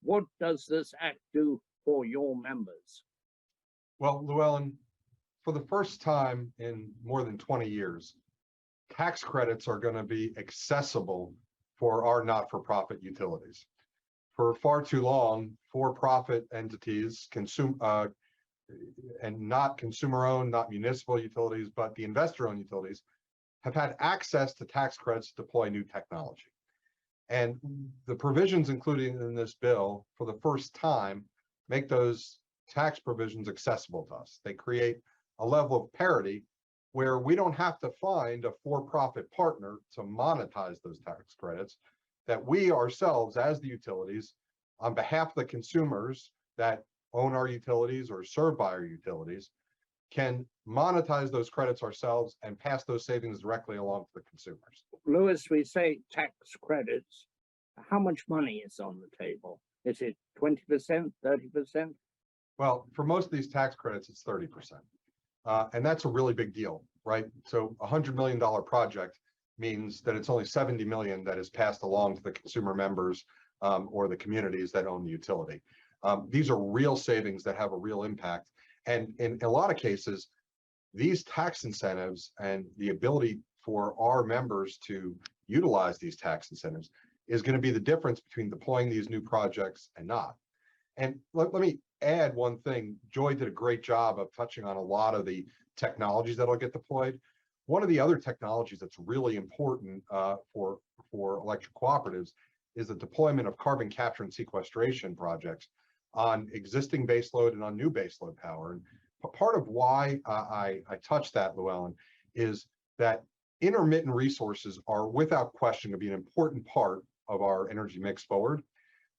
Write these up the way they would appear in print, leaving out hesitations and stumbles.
What does this act do for your members? Well, Llewellyn, for the first time in more than 20 years, tax credits are going to be accessible for our not-for-profit utilities. For far too long, for-profit entities and not consumer-owned, not municipal utilities, but the investor-owned utilities have had access to tax credits to deploy new technology. And the provisions included in this bill, for the first time, make those tax provisions accessible to us. They create a level of parity where we don't have to find a for-profit partner to monetize those tax credits, that we ourselves, as the utilities, on behalf of the consumers that own our utilities or served by our utilities, can monetize those credits ourselves and pass those savings directly along to the consumers. Louis, we say tax credits. How much money is on the table? Is it 20%, 30%? Well, for most of these tax credits, it's 30%. And that's a really big deal, right? So a $100 million project means that it's only 70 million that is passed along to the consumer members or the communities that own the utility. These are real savings that have a real impact. And in a lot of cases, these tax incentives and the ability for our members to utilize these tax incentives is going to be the difference between deploying these new projects and not. And let me add one thing. Joy did a great job of touching on a lot of the technologies that'll get deployed. One of the other technologies that's really important for electric cooperatives is the deployment of carbon capture and sequestration projects on existing baseload and on new baseload power. And part of why I touched that, Llewellyn, is that intermittent resources are without question going to be an important part of our energy mix forward.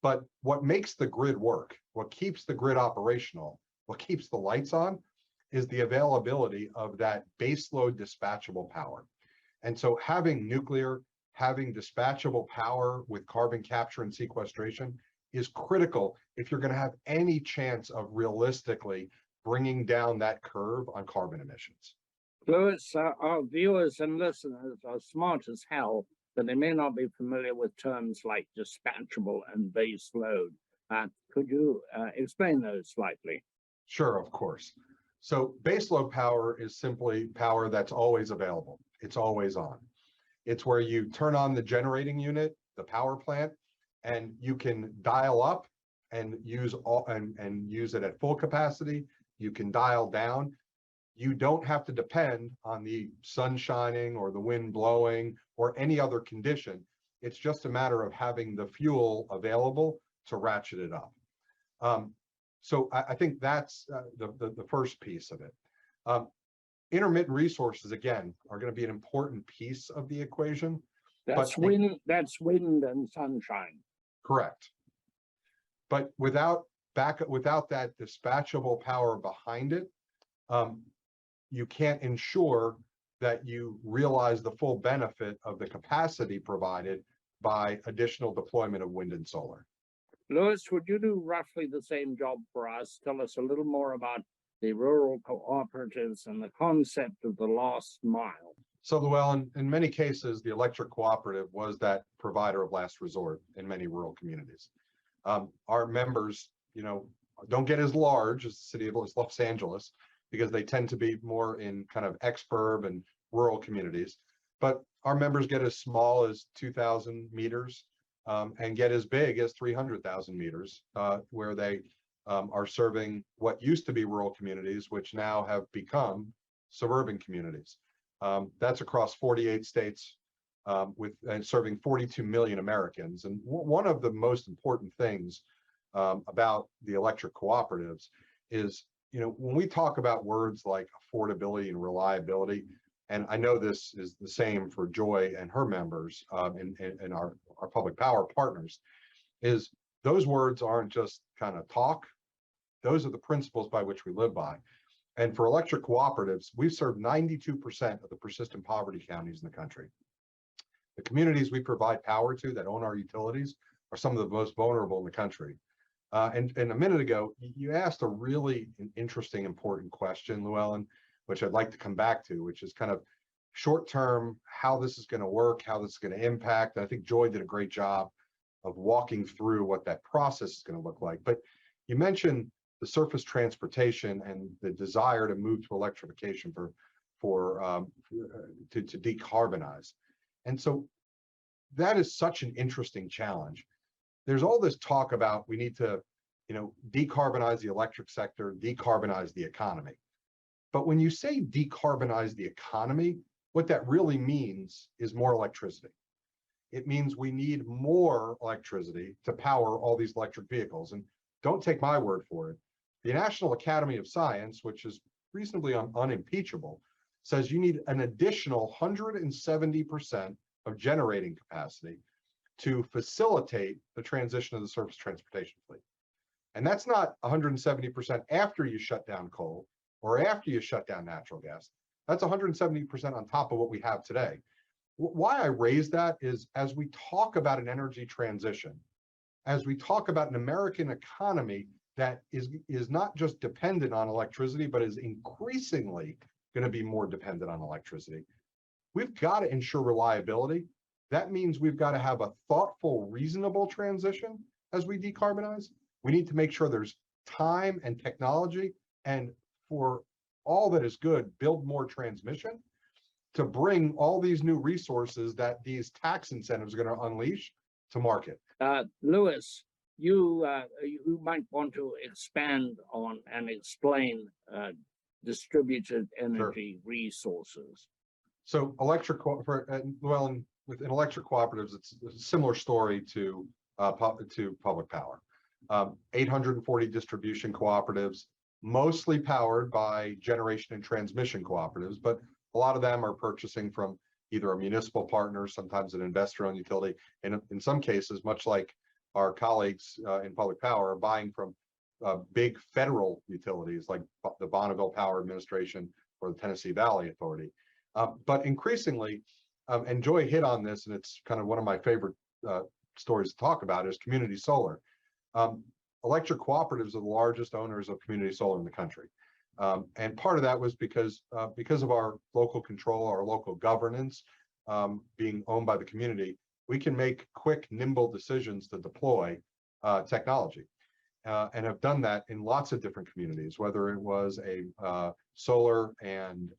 But what makes the grid work, what keeps the grid operational, what keeps the lights on, is the availability of that baseload dispatchable power. And so having nuclear, having dispatchable power with carbon capture and sequestration is critical if you're going to have any chance of realistically bringing down that curve on carbon emissions. Louis, our viewers and listeners are smart as hell, but they may not be familiar with terms like dispatchable and base load. Could you explain those slightly? Sure, of course. So baseload power is simply power that's always available. It's always on. It's where you turn on the generating unit, the power plant, and you can dial up and use it at full capacity. You can dial down. You don't have to depend on the sun shining or the wind blowing or any other condition. It's just a matter of having the fuel available to ratchet it up. So I think that's the first piece of it. Intermittent resources, again, are going to be an important piece of the equation. That's wind and sunshine. Correct. But without that dispatchable power behind it, you can't ensure that you realize the full benefit of the capacity provided by additional deployment of wind and solar. Louis, would you do roughly the same job for us? Tell us a little more about the rural cooperatives and the concept of the last mile. So, Llewellyn, in many cases, the electric cooperative was that provider of last resort in many rural communities. Our members, don't get as large as the city of Los Angeles because they tend to be more in kind of exurb and rural communities. But our members get as small as 2,000 meters and get as big as 300,000 meters, where they are serving what used to be rural communities, which now have become suburban communities. That's across 48 states and serving 42 million Americans. And one of the most important things about the electric cooperatives is, when we talk about words like affordability and reliability, and I know this is the same for Joy and her members and our public power partners, is those words aren't just kind of talk. Those are the principles by which we live by. And for electric cooperatives, we serve 92% of the persistent poverty counties in the country. The communities we provide power to that own our utilities are some of the most vulnerable in the country. And a minute ago, you asked a really interesting, important question, Llewellyn, which I'd like to come back to, which is kind of short term, how this is going to work, how this is going to impact. I think Joy did a great job walking through what that process is going to look like. But you mentioned the surface transportation and the desire to move to electrification to decarbonize. And so that is such an interesting challenge. There's all this talk about we need to, decarbonize the electric sector, decarbonize the economy. But when you say decarbonize the economy, what that really means is more electricity. It means we need more electricity to power all these electric vehicles. And don't take my word for it. The National Academy of Science, which is reasonably unimpeachable, says you need an additional 170% of generating capacity to facilitate the transition of the surface transportation fleet. And that's not 170% after you shut down coal or after you shut down natural gas. That's 170% on top of what we have today. Why I raise that is as we talk about an energy transition, as we talk about an American economy that is not just dependent on electricity, but is increasingly going to be more dependent on electricity, we've got to ensure reliability. That means we've got to have a thoughtful, reasonable transition as we decarbonize. We need to make sure there's time and technology, and for all that is good, build more transmission to bring all these new resources that these tax incentives are going to unleash to market. Lewis, you might want to expand on and explain distributed energy resources. So within electric cooperatives, it's a similar story to public power. 840 distribution cooperatives, mostly powered by generation and transmission cooperatives, but a lot of them are purchasing from either a municipal partner, sometimes an investor-owned utility, and in some cases, much like our colleagues in public power, are buying from big federal utilities like the Bonneville Power Administration or the Tennessee Valley Authority. But increasingly, and Joy hit on this, and it's kind of one of my favorite stories to talk about, is community solar. Electric cooperatives are the largest owners of community solar in the country. And part of that was because of our local control, our local governance being owned by the community, we can make quick, nimble decisions to deploy technology. And have done that in lots of different communities, whether it was a solar and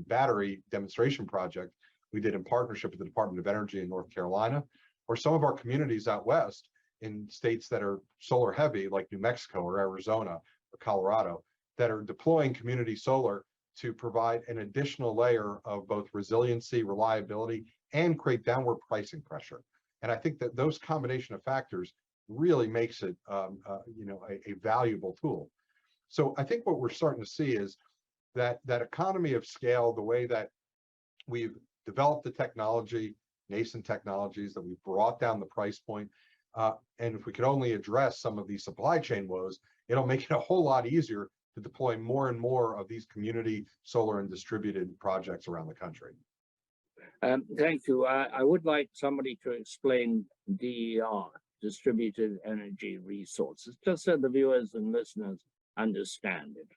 battery demonstration project we did in partnership with the Department of Energy in North Carolina, or some of our communities out west in states that are solar heavy, like New Mexico or Arizona or Colorado, that are deploying community solar to provide an additional layer of both resiliency, reliability, and create downward pricing pressure. And I think that those combination of factors really makes it a valuable tool. So I think what we're starting to see is that economy of scale, the way that we've developed the technology, nascent technologies, that we've brought down the price point, and if we could only address some of these supply chain woes, it'll make it a whole lot easier to deploy more and more of these community solar and distributed projects around the country. Thank you. I would like somebody to explain DER, distributed energy resources, just so the viewers and listeners understand it.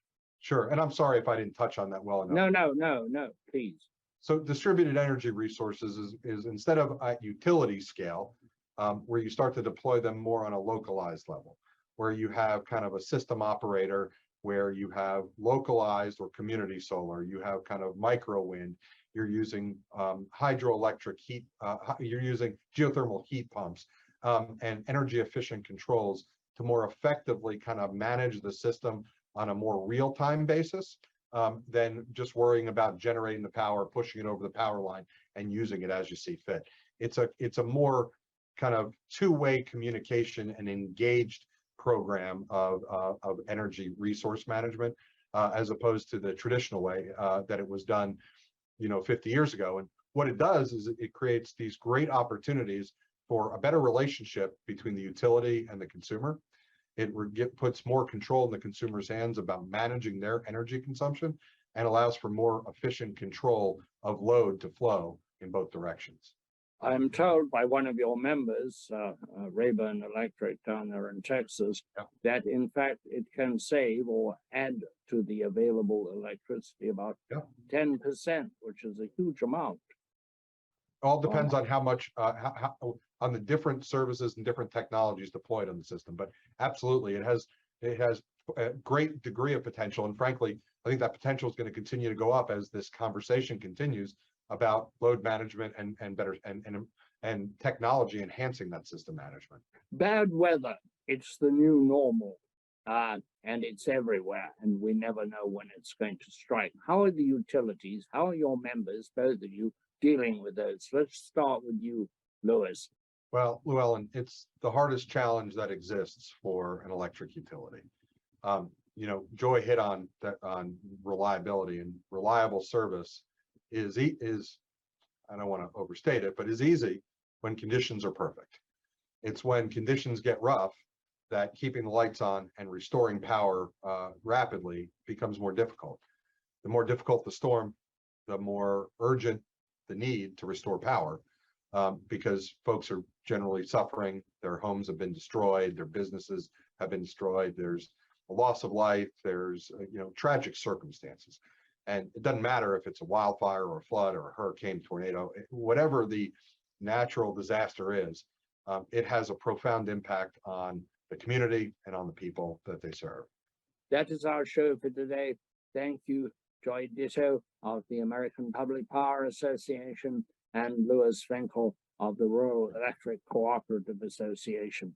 Sure, and I'm sorry if I didn't touch on that well enough. No, please. So distributed energy resources is instead of at utility scale, where you start to deploy them more on a localized level, where you have kind of a system operator, where you have localized or community solar, you have kind of micro wind, you're using hydroelectric heat, you're using geothermal heat pumps, and energy efficient controls to more effectively kind of manage the system on a more real-time basis than just worrying about generating the power, pushing it over the power line, and using it as you see fit. It's a more kind of two-way communication and engaged program of energy resource management, as opposed to the traditional way that it was done 50 years ago. And what it does is it creates these great opportunities for a better relationship between the utility and the consumer. It puts more control in the consumer's hands about managing their energy consumption, and allows for more efficient control of load to flow in both directions. I'm told by one of your members, Rayburn Electric down there in Texas, that in fact it can save or add to the available electricity about 10%, which is a huge amount. All depends on how much, on the different services and different technologies deployed on the system. But absolutely, it has a great degree of potential. And frankly, I think that potential is going to continue to go up as this conversation continues about load management and better and technology enhancing that system management. Bad weather, it's the new normal, and it's everywhere, and we never know when it's going to strike. How are the utilities, how are your members, both of you, dealing with those? Let's start with you, Lewis. Well, Llewellyn, it's the hardest challenge that exists for an electric utility. You know, Joy hit on that, on reliability, and reliable service is I don't want to overstate it, but is easy when conditions are perfect. It's when conditions get rough that keeping the lights on and restoring power rapidly becomes more difficult. The more difficult the storm, the more urgent the need to restore power, because folks are generally suffering. Their homes have been destroyed, their businesses have been destroyed. There's a loss of life. There's you know, tragic circumstances, and it doesn't matter if it's a wildfire or a flood or a hurricane, tornado, whatever the natural disaster is. It has a profound impact on the community and on the people that they serve. That is our show for today. Thank you, Joy Ditto of the American Public Power Association and Louis Finkel of the Rural Electric Cooperative Association.